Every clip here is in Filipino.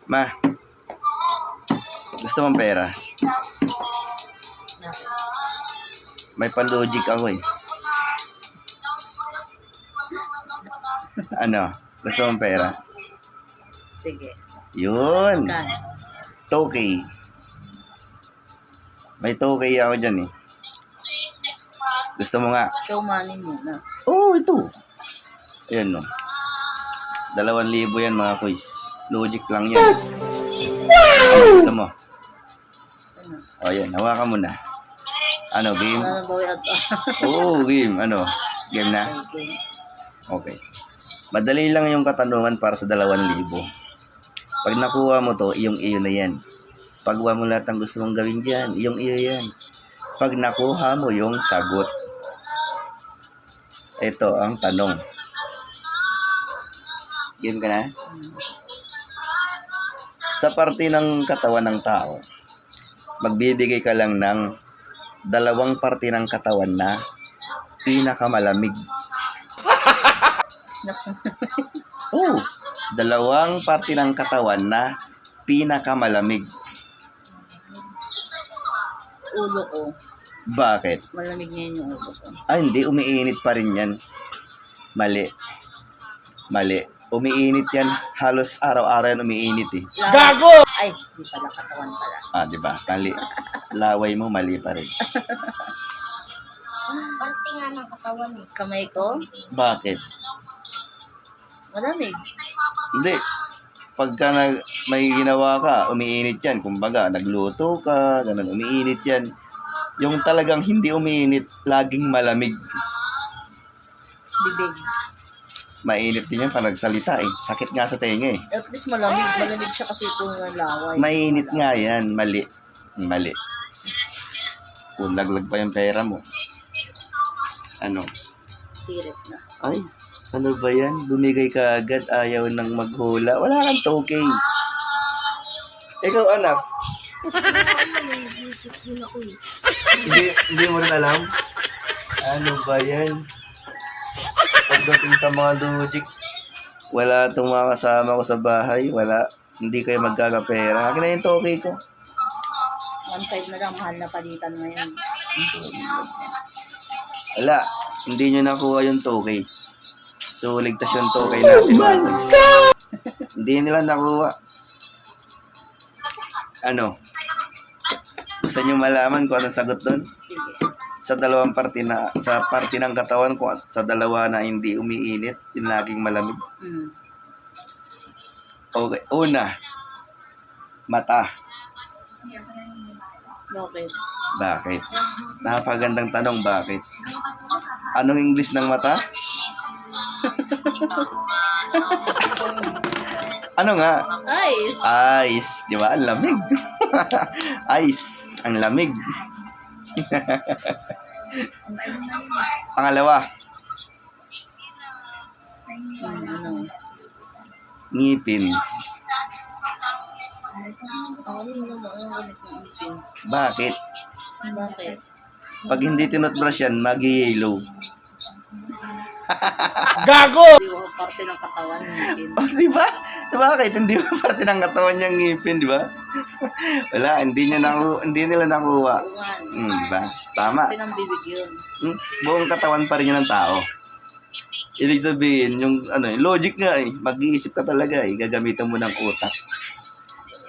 Ma, gusto mong pera? May pa-logic ako eh. Ano? Gusto mong pera? Sige. Yun. Kan. 2K. May 2K ako dyan eh. Gusto mo nga? Show money muna. Oo, ito. Ayan no. 2,000 yan mga kuys. Logic lang yan. Ano gusto mo? Ano? O yan, hawakan mo na. Ano, game? Wala na bawi at Oo, game. Ano? Game na? okay. Okay. Madali lang yung katanungan para sa 2,000. Pag nakuha mo to, iyong-iyo na yan. Pagwa mo lahat ng gusto mong gawin dyan, iyong-iyo yan. Pag nakuha mo yung sagot. Ito ang tanong. Game ka na? Sa parte ng katawan ng tao, magbibigay ka lang ng 2 parte ng katawan na pinakamalamig. Oh, 2 parte ng katawan na pinakamalamig. Ulo ko. Bakit? Malamig ngayon yung ulo ko. Ay, hindi. Umiinit pa rin yan. Mali. Mali. Umiinit yan. Halos araw-araw yan umiinit eh. Gago! Ay, di pala katawan pala. Ah, di ba? Mali. Laway mo, mali pa rin. Konti nga ng katawan eh. Kamay ko, Bakit? malamig. Hindi. Pagka may ginawa ka, umiinit yan. Kumbaga, nagluto ka, ganun, umiinit yan. Yung talagang hindi umiinit, laging malamig. Bibig. Mainit din yan pag nagsalita eh. Sakit nga sa tenga eh. At least malamig. Malamig siya kasi kung nalaway. Mainit nga yan. Mali. Mali. Kung laglag pa yung pera mo. Ano? Sirit na. Ay, ano ba yan? Bumigay ka agad, ayaw nang maghula. Wala kang token. Ikaw anak, Nag-isip din ako eh. hindi mo rin alam? Ano ba yan? Pagdating sa mga logic, wala itong mga kasama ko sa bahay. Wala. Hindi kayo magkakapera. Akin na yung token ko. 1.5 na lang. Mahal na palitan ngayon. Wala. Hindi nyo nakuha yung token. So, ligtas yung token natin. Oh my God! Hindi nila nakuha. Ano? Gusto nyo malaman kung anong sagot doon? Sige. Sa parte ng katawan ko at sa 2 na hindi umiinit, yung laging malamig. Okay. Una, mata. Bakit? Bakit? Napakagandang tanong, bakit? Anong English ng mata? Ano nga? Eyes! Ice, di ba? Ang lamig. Ice, ang lamig. Pangalawa, Ano? ngipin. Ako rin naman ang ganit ng ipin. Bakit? Bakit? Pag hindi tinutbrush yan, mag-yellow. Hindi ako parte ng katawan ng ipin. Oh, di ba? Bakit? Hindi ba parte ng katawan niyang ngipin, di ba? Wala, hindi nila nakuha. Buwan. Di ba? Tama. Parte ng bibig yun. Buong katawan pa rin yun ng tao. Ibig sabihin, yung logic nga eh. Mag-iisip ka talaga eh. Gagamitan mo ng utak.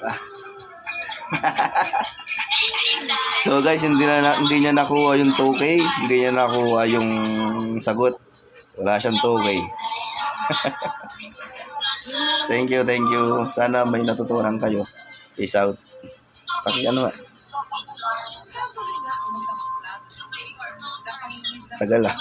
Ah. So guys, hindi niya nakuha yung 2K. Hindi niya nakuha yung sagot. Wala siyang 2K. Thank you. Sana may natutunan kayo. Peace out. Ano nga. Tagal ah.